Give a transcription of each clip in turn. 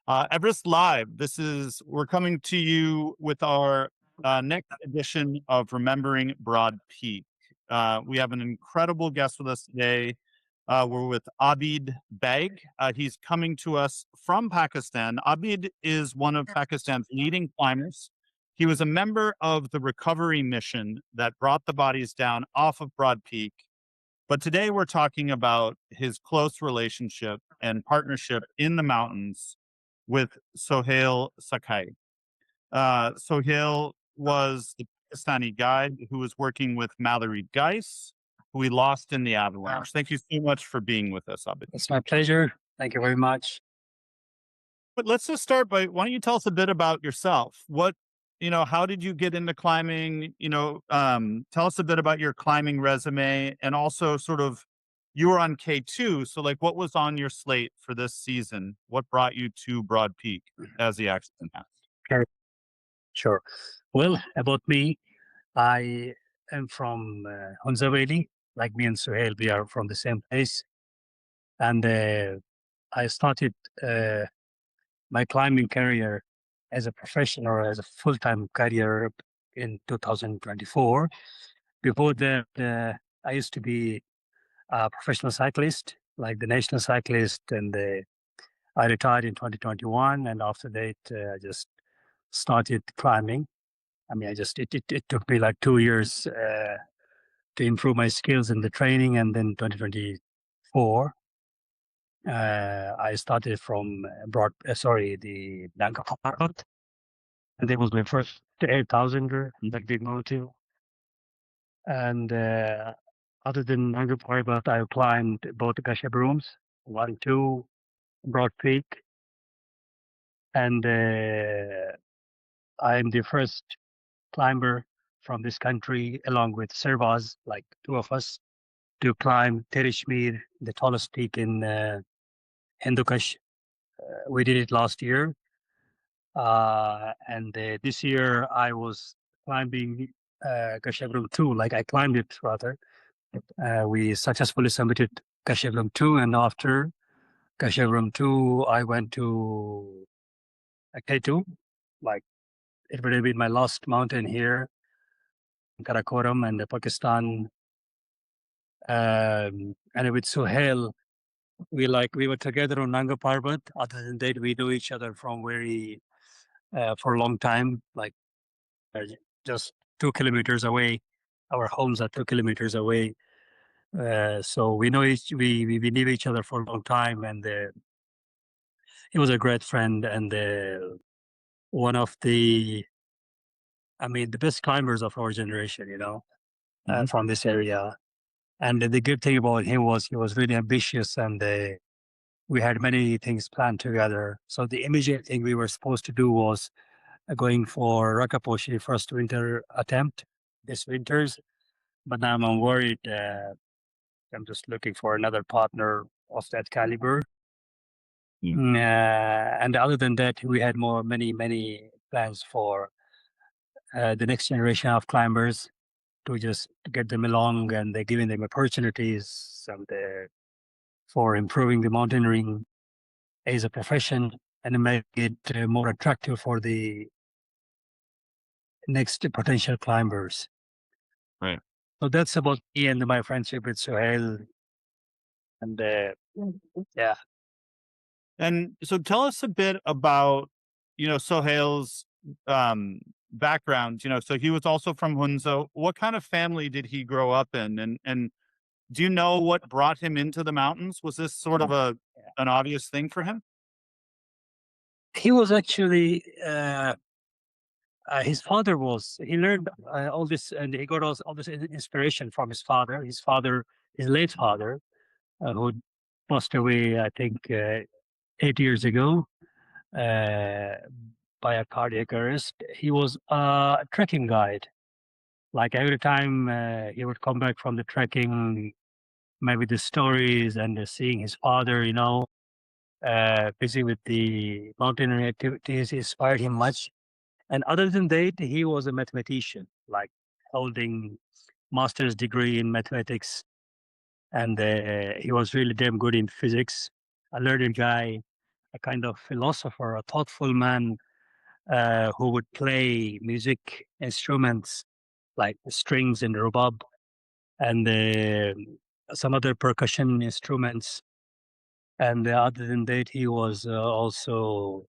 Everest Live. We're coming to you with our next edition of Remembering Broad Peak. We have an incredible guest with us today. We're with Abid Bag. He's coming to us from Pakistan. Abid is one of Pakistan's leading climbers. He was a member of the recovery mission that brought the bodies down off of Broad Peak. But today we're talking about his close relationship and partnership in the mountains with Sohail Sakhi. Sohail was the Pakistani guide who was working with Mallory Geis, who we lost in the avalanche. Thank you so much for being with us, Abid. It's my pleasure. Thank you very much. But let's just start by, why don't you tell us a bit about yourself? How did you get into climbing? Tell us a bit about your climbing resume, and also sort of, you were on K2. So like, what was on your slate for this season? What brought you to Broad Peak as the accident happened? Sure. Sure. Well, about me, I am from Hunza Valley. Like me and Sohail, we are from the same place. And I started my climbing career as a professional or as a full-time career in 2024. Before that, I used to be a professional cyclist, like the national cyclist, and I retired in 2021. And after that, I just started climbing. I mean, it took me like 2 years to improve my skills in the training, and then 2024. I started from the Nanga Parbat, and it was my first 8,000er that we moved to. And other than Nanga Parbat, I climbed both Gashabrooms, 1, 2, Broad Peak, and I'm the first climber from this country, along with Servaz, like two of us, to climb Terishmir, the tallest peak in Hindukush. We did it last year. And this year I was climbing Kashabrum 2, like I climbed it rather. We successfully submitted Kashabrum 2, and after Kashabrum 2, I went to K2. Like, it would have been my last mountain here in Karakoram and Pakistan. And with Sohail, we were together on Nanga Parbat. Other than that, we knew each other from for a long time, like just 2 kilometers away. Our homes are 2 kilometers away. So we knew each other for a long time, and he was a great friend, and one of the best climbers of our generation, from this area. And the good thing about him was he was really ambitious, and we had many things planned together. So the immediate thing we were supposed to do was going for Rakaposhi first winter attempt this winters. But now I'm worried. I'm just looking for another partner of that caliber. And other than that, we had many plans for the next generation of climbers, to just get them along, and they're giving them opportunities for improving the mountaineering as a profession, and make it more attractive for the next potential climbers. Right. So that's about me and my friendship with Sohail. And yeah. And so tell us a bit about, Sohail's background. So he was also from Hunza. What kind of family did he grow up in? And do you know what brought him into the mountains? Was this sort of an obvious thing for him? He was actually, his father he learned all this, and he got all this inspiration from his father. His late father, who passed away, I think, 8 years ago, by a cardiac arrest. He was a trekking guide. Like, every time he would come back from the trekking, maybe the stories and seeing his father, busy with the mountaineering activities, inspired him much. And other than that, he was a mathematician, like holding master's degree in mathematics. And he was really damn good in physics, a learned guy. a kind of philosopher, a thoughtful man who would play music instruments like strings and rhubarb and some other percussion instruments. And other than that, he was also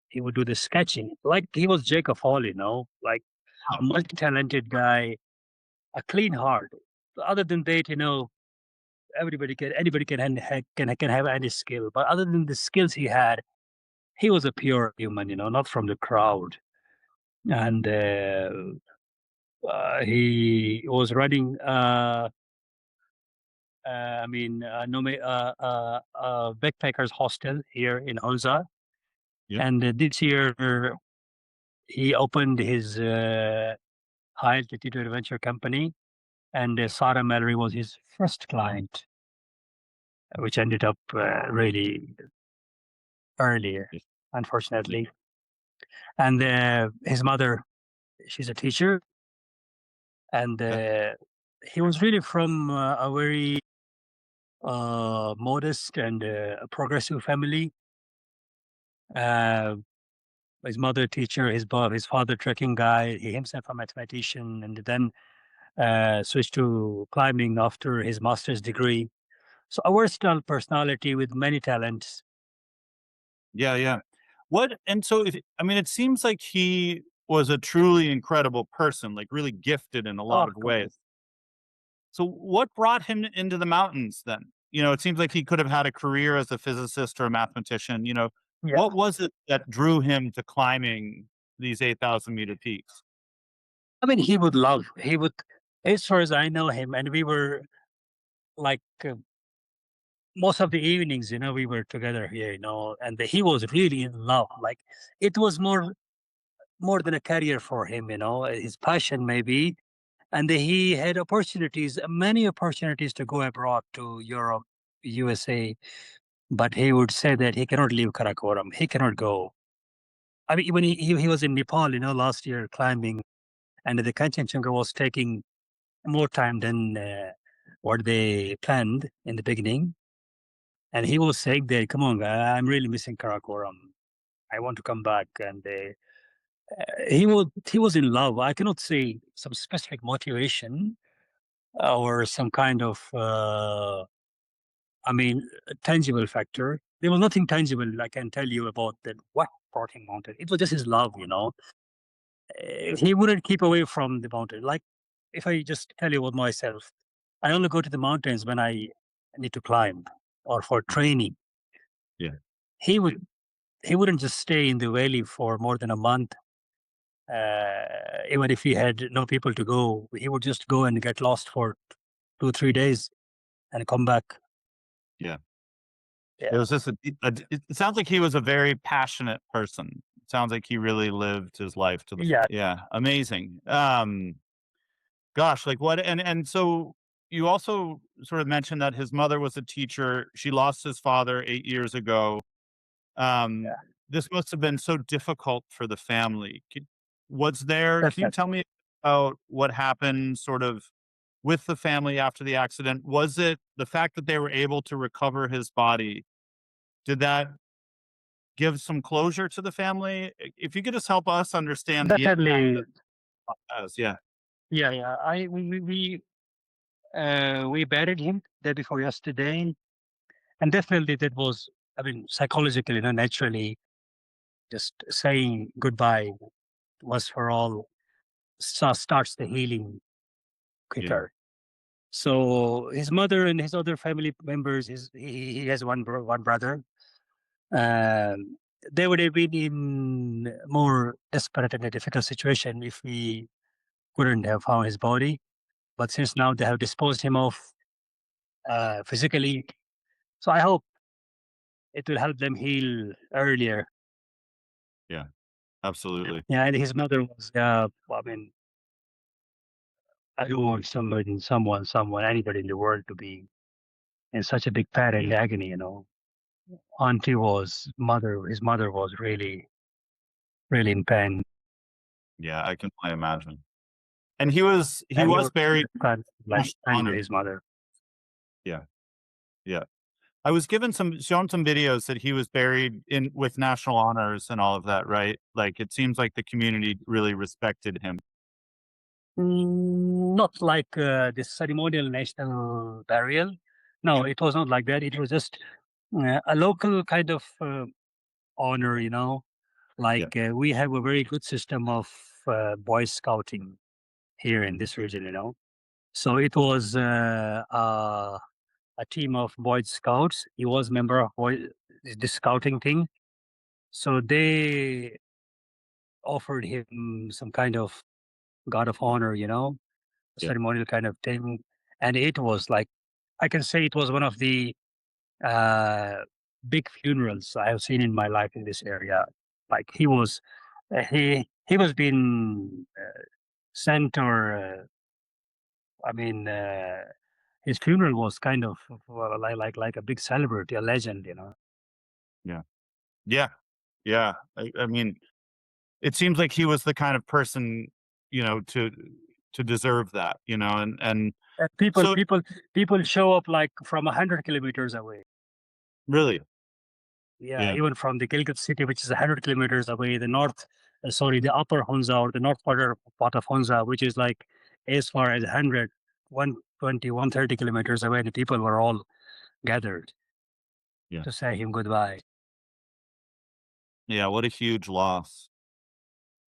he would do the sketching. Like he was Jacob Hall, like a Wow. multi-talented guy, a clean heart. Other than that, anybody can have any skill. But other than the skills he had, he was a pure human, not from the crowd. And he was running. Backpackers hostel here in Hunza. Yeah. And this year he opened his high altitude adventure company, and Sarah Mallory was his first client, which ended up really earlier, Yeah. unfortunately. And his mother, she's a teacher, and Okay. he was really from a very modest and progressive family. Uh, his mother teacher, his father trekking guy, he himself a mathematician, and then switched to climbing after his master's degree. So a versatile personality with many talents. Yeah, yeah. And so I mean, it seems like he was a truly incredible person, like really gifted in a lot Oh, of come on. ways. So what brought him into the mountains then? It seems like he could have had a career as a physicist or a mathematician. Yeah. What was it that drew him to climbing these 8,000-meter peaks? I mean, he would, as far as I know him, and we were like most of the evenings, we were together here, and he was really in love. Like it was more than a career for him, his passion maybe. And he had many opportunities to go abroad to Europe, USA, but he would say that he cannot leave Karakoram. He cannot go. I mean, when he was in Nepal, last year climbing, and the Kanchenjunga was taking more time than what they planned in the beginning. And he was saying that, come on, guy, I'm really missing Karakoram. I want to come back. And he was in love. I cannot say some specific motivation or some kind of, tangible factor. There was nothing tangible I can tell you about that. What brought him mountain? It was just his love. He wouldn't keep away from the mountain. Like if I just tell you about myself, I only go to the mountains when I need to climb or for training. Yeah. He would he wouldn't just stay in the valley for more than a month. Even if he had no people to go, he would just go and get lost for 2 3 days and come back. Yeah. It Yeah, was just it sounds like he was a very passionate person. It sounds like he really lived his life to the yeah, yeah, amazing. Gosh, like what and so you also sort of mentioned that his mother was a teacher. She lost his father 8 years ago. Um, yeah. this must have been so difficult for the family. Can you Definitely. tell me about what happened sort of with the family after the accident? Was it the fact that they were able to recover his body? Did that give some closure to the family? If you could just help us understand the impact that Definitely. has. Yeah. Yeah, yeah. We buried him day before yesterday, and definitely that was. I mean, psychologically, naturally, just saying goodbye once for all starts the healing Yeah. quicker. So his mother and his other family members, he has one brother. Um, they would have been in more desperate and a difficult situation if we couldn't have found his body. But since now they have disposed him of physically, so I hope it will help them heal earlier. Yeah. Absolutely. Yeah, and his mother was, I mean, I don't want anybody in the world to be in such a big pain and Yeah. agony. His mother was really, really in pain. Yeah, I can only imagine. And he was And he was buried kind of like most friend with honored. his mother. Yeah. Yeah. I was given shown some videos that he was buried in with national honors and all of that, right? Like, it seems like the community really respected him. Not like the ceremonial national burial. No, it was not like that. It was just a local kind of honor, you know. Yeah, Like we have a very good system of Boy Scouting here in this region, you know. So it was a team of Boy Scouts. He was member of the scouting thing. So they offered him some kind of guard of honor, you know, yeah, ceremonial kind of thing. And it was like, I can say it was one of the uh, big funerals I have seen in my life in this area. Like he was being sent or, I mean, his funeral was kind of like a big celebrity, a legend, you know. yeah, yeah, yeah. I mean, it seems like he was the kind of person, you know, to deserve that, you know, and People, so people show up like from 100 kilometers away. really, Yeah, yeah, even from the Gilgit city, which is 100 kilometers away, the the upper Hunza or the north part of Hunza, which is like as far as 100, 120, 130 kilometers away, the people were all gathered yeah, to say him goodbye. yeah. What a huge loss.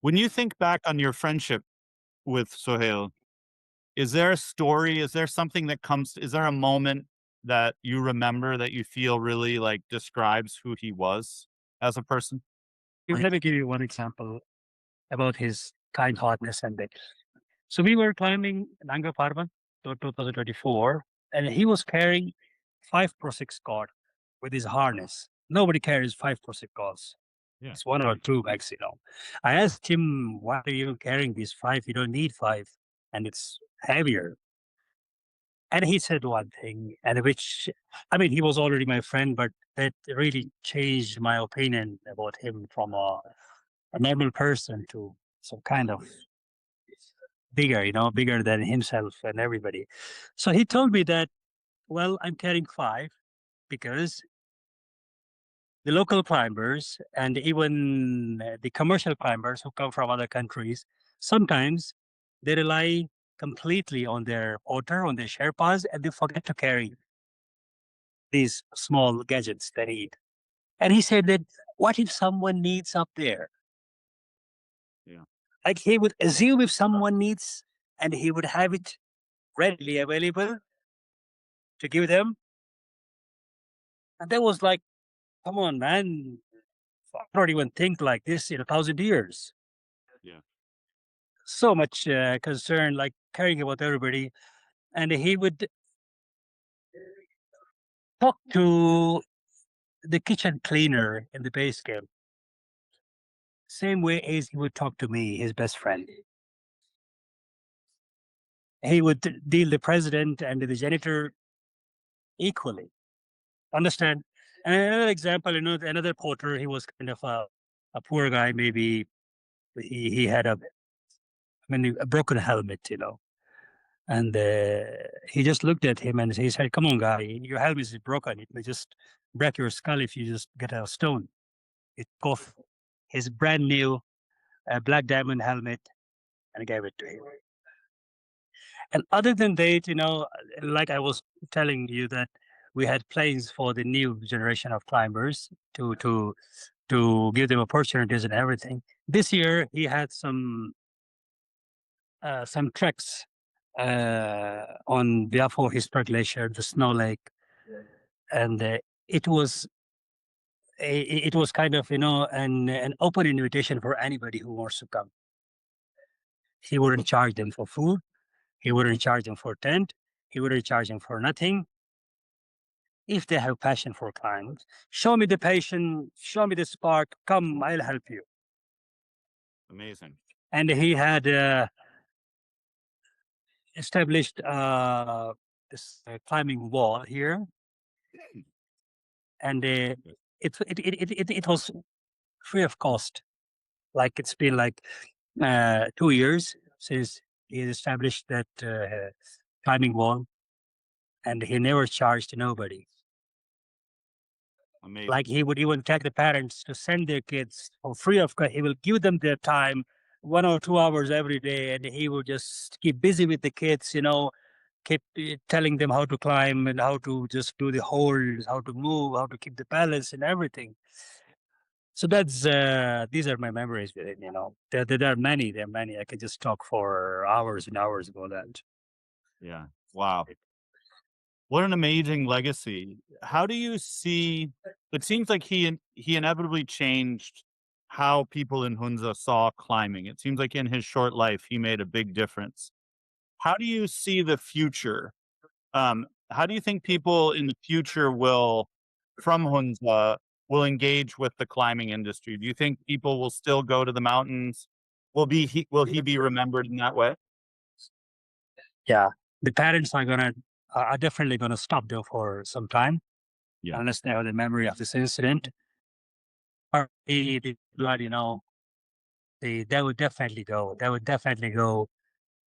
When you think back on your friendship with Sohail, is there a story? Is there something that comes? Is there a moment that you remember that you feel really like describes who he was as a person? Let me give you one example about his kind heartedness and that. So we were climbing Nanga Parbat to 2024, and he was carrying 5 Pro 6 cord with his harness. Nobody carries 5 Pro 6 cords. Yeah, It's one or two max, you know. I asked him, why are you carrying these five? You don't need five, and it's heavier. And he said one thing, and which, I mean, he was already my friend, but that really changed my opinion about him from a normal person to some kind of bigger, you know, bigger than himself and everybody. So he told me that, well, I'm carrying five because the local climbers and even the commercial climbers who come from other countries, sometimes they rely completely on their porter, on their Sherpas, and they forget to carry these small gadgets they need. And he said that, what if someone needs up there? yeah, Like he would assume if someone needs and he would have it readily available to give them. And that was like, come on, man. I don't even think like this in 1,000 years. yeah, So much concern, like caring about everybody. And he would talk to the kitchen cleaner in the base camp, same way as he would talk to me, his best friend. He would deal the president and the janitor equally. Understand? And another example, you know, another porter, he was kind of a poor guy. Maybe he had a broken helmet, you know. And he just looked at him and he said, "Come on, guy, your helmet is broken. It may just break your skull if you just get a stone." It took off his brand new black diamond helmet and gave it to him. And other than that, you know, like I was telling you that we had plans for the new generation of climbers to give them opportunities and everything. This year, he had some treks on Biafo Historic Glacier, the Snow Lake, and it was kind of, you know, an open invitation for anybody who wants to come. He wouldn't charge them for food. He wouldn't charge them for tent. He wouldn't charge them for nothing. If they have passion for climbing, show me the passion, show me the spark. Come, I'll help you. amazing. And he had established this climbing wall here, and it was free of cost. Like it's been like 2 years since he established that climbing wall, and he never charged nobody. Amazing. Like he would even tag the parents to send their kids for free of cost. He will give them their time, 1 or 2 hours every day, and he will just keep busy with the kids, keep telling them how to climb and how to just do the holds, how to move, how to keep the balance and everything. So that's these are my memories with it. There are many. There are many. I could just talk for hours and hours about that. Yeah. Wow. What an amazing legacy. How do you see it seems like he inevitably changed how people in Hunza saw climbing. It seems like in his short life, he made a big difference. How do you see the future? How do you think people in the future from Hunza, will engage with the climbing industry? Do you think people will still go to the mountains? Will he be remembered in that way? Yeah, the parents are definitely gonna stop there for some time Yeah. unless they have the memory of this incident. Or the blood, they would definitely go. They would definitely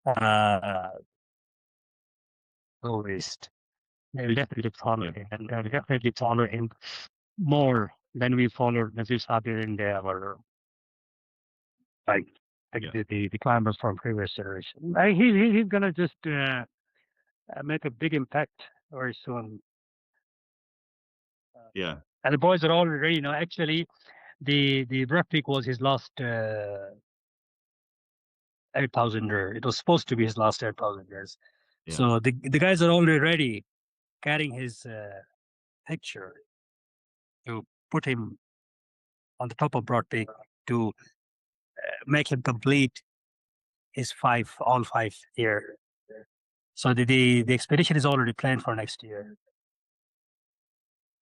uh, go east. They will definitely follow Yeah. him, and they'll definitely follow him more than we followed Nazir Sabir in there, or like Yeah. the climbers from previous generation. He's gonna just make a big impact very soon. Yeah. And the boys are already, actually, the Rock Peak was his last 8,000er. It was supposed to be his last 8,000ers. Yeah. So the guys are already ready, carrying his picture to put him on the top of Broad Peak to make him complete his all 5 year. So the expedition is already planned for next year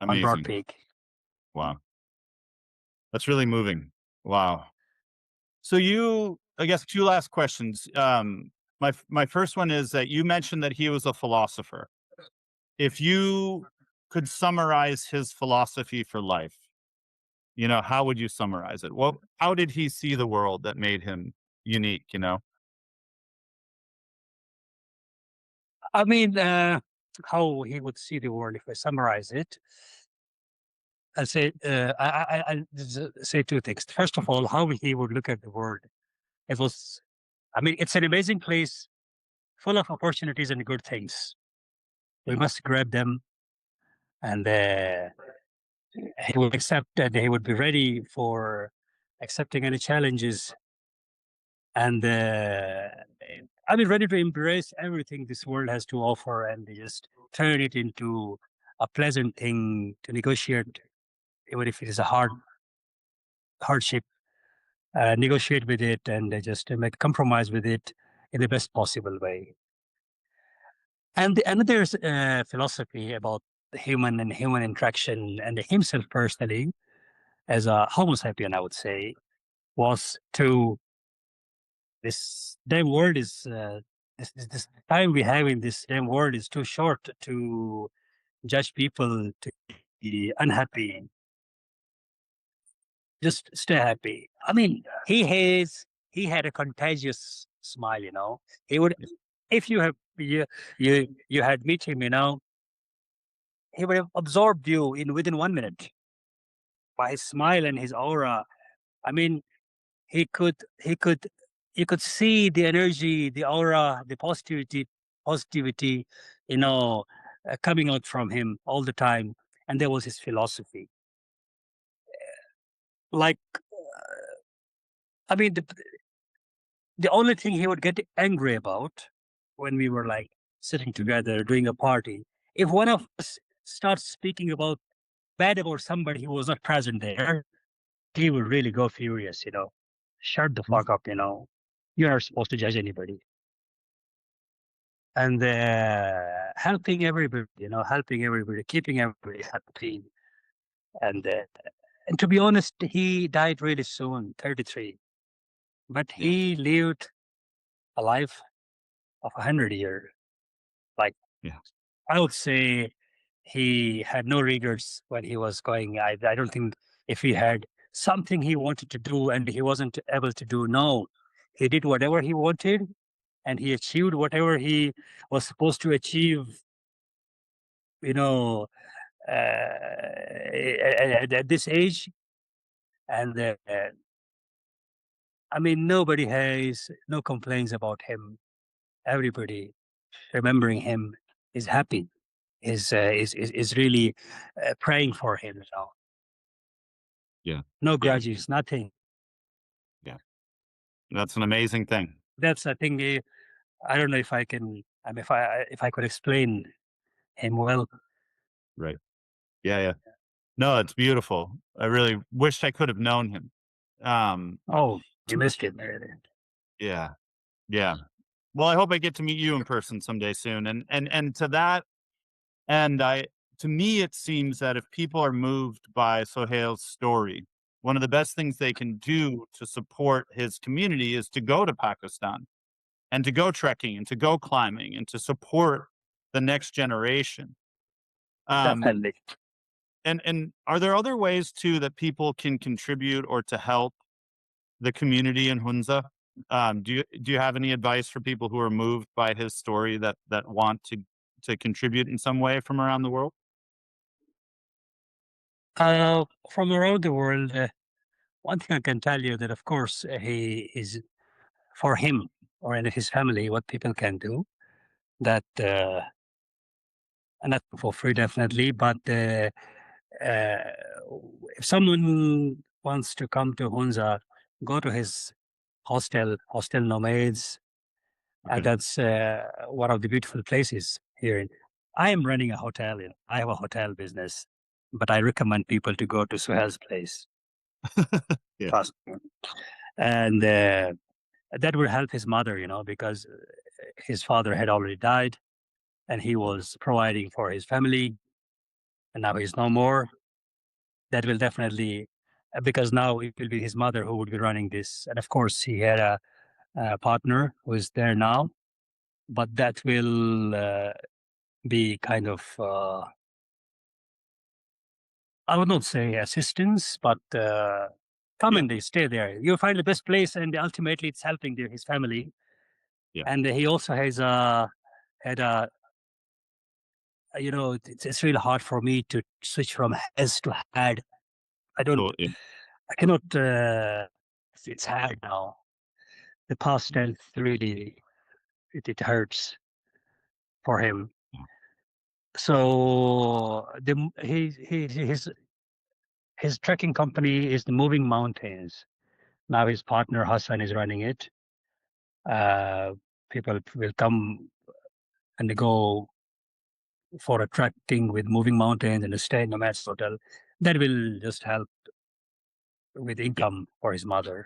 on Broad Amazing. Peak. Wow. That's really moving. Wow. So I guess 2 last questions. My first one is that you mentioned that he was a philosopher. If you could summarize his philosophy for life, how would you summarize it? How did he see the world that made him unique? I mean, how he would see the world, if I summarize it, I'll say, I'll say two things. First of all, how he would look at the world. It was, I mean, it's an amazing place full of opportunities and good things. We must grab them, and he would accept, and he would be ready for accepting any challenges, and I mean, ready to embrace everything this world has to offer and just turn it into a pleasant thing to negotiate, even if it is a hardship. Negotiate with it and just make compromise with it in the best possible way. And another philosophy about the human and human interaction and himself personally, as a Homo sapien, I would say, was to this damn world is this time we have in this damn world is too short to judge people to be unhappy. Just stay happy. I mean, he had a contagious smile. He would, if you had met him, he would have absorbed you in within 1 minute by his smile and his aura. I mean, he could he could you could see the energy, the aura, the positivity, coming out from him all the time. And there was his philosophy. Like, I mean, the only thing he would get angry about when we were like sitting together doing a party, if one of us starts speaking bad about somebody who was not present there, he would really go furious. Shut the fuck up. You're not supposed to judge anybody. And helping everybody, keeping everybody happy. And and to be honest, he died really soon, 33, but Yeah. he lived a life of 100 years. Like, Yeah. I would say he had no regrets when he was going. I don't think if he had something he wanted to do and he wasn't able to do, no, he did whatever he wanted and he achieved whatever he was supposed to achieve, you know, at this age, and I mean, nobody has no complaints about him. Everybody remembering him is happy, is really praying for him. So Yeah. no Yeah. grudges, nothing. Yeah. That's an amazing thing. That's I think I don't know if I can. I mean, if I could explain him well. Right. Yeah. Yeah. No, it's beautiful. I really wished I could have known him. Um, Oh, you missed it. yeah. Yeah. Well, I hope I get to meet you in person someday soon. And to that end, I to me it seems that if people are moved by Sohail's story, one of the best things they can do to support his community is to go to Pakistan and to go trekking and to go climbing and to support the next generation. Um, Definitely. and are there other ways too that people can contribute or to help the community in Hunza? Do you have any advice for people who are moved by his story that want to contribute in some way from around the world? From around the world, one thing I can tell you that, of course, he is for him or in his family. What people can do that, and not for free, definitely, but uh, if someone wants to come to Hunza, go to his hostel nomads. Okay. That's one of the beautiful places here. I am running a hotel. I have a hotel business, but I recommend people to go to Suhail's place. Yeah. Trust me. And that will help his mother, because his father had already died and he was providing for his family, and now he's no more. That will definitely, because now it will be his mother who would be running this. And of course, he had a partner who is there now, but that will be kind of, I would not say assistance, but come Yeah. and they stay there. You find the best place, and ultimately it's helping his family. Yeah. And he also has had a, it's really hard for me to switch from has to had. I don't, Cool. Yeah. I cannot, it's had now. The past tense really, it hurts for him. So his trekking company is the Moving Mountains. Now his partner Hassan is running it. Uh, People will come and go for a trekking with Moving Mountains and a stay in the Nomads Hotel. That will just help with Yeah. income for his mother.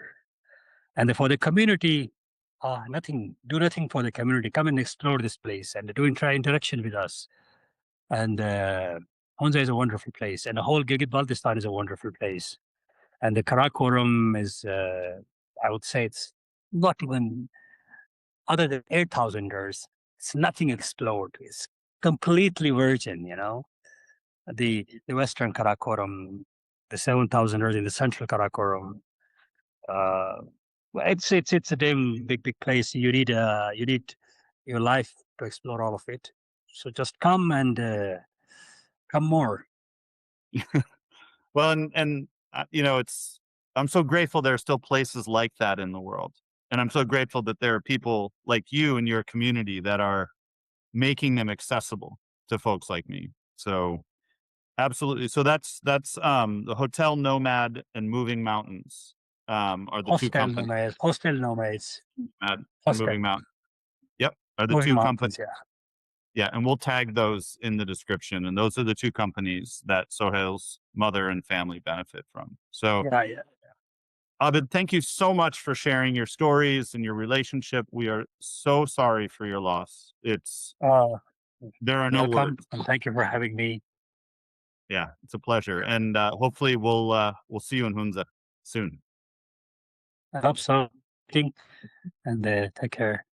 And for the community, nothing. Do nothing for the community. Come and explore this place and try interaction with us. And Hunza is a wonderful place, and the whole Gilgit Baltistan is a wonderful place. And the Karakoram is, I would say, it's not even other than 8,000 years. It's nothing explored. It's completely virgin. The Western Karakoram, the 7,000 years in the Central Karakoram. Uh, well, it's a damn big place. You need your life to explore all of it. So just come and come more. Well, it's I'm so grateful there are still places like that in the world, and I'm so grateful that there are people like you in your community that are making them accessible to folks like me. So absolutely. So that's the Hotel Nomad and Moving Mountains are the two companies. Hostel nomads, Nomad and hostel Moving Mountain. Yep, are the moving two companies. mountains. Yeah, Yeah, and we'll tag those in the description. And those are the two companies that Sohail's mother and family benefit from. So, yeah. Abid, thank you so much for sharing your stories and your relationship. We are so sorry for your loss. Uh, There are no Welcome words. and thank you for having me. Yeah, it's a pleasure. And hopefully we'll see you in Hunza soon. I hope so. And take care.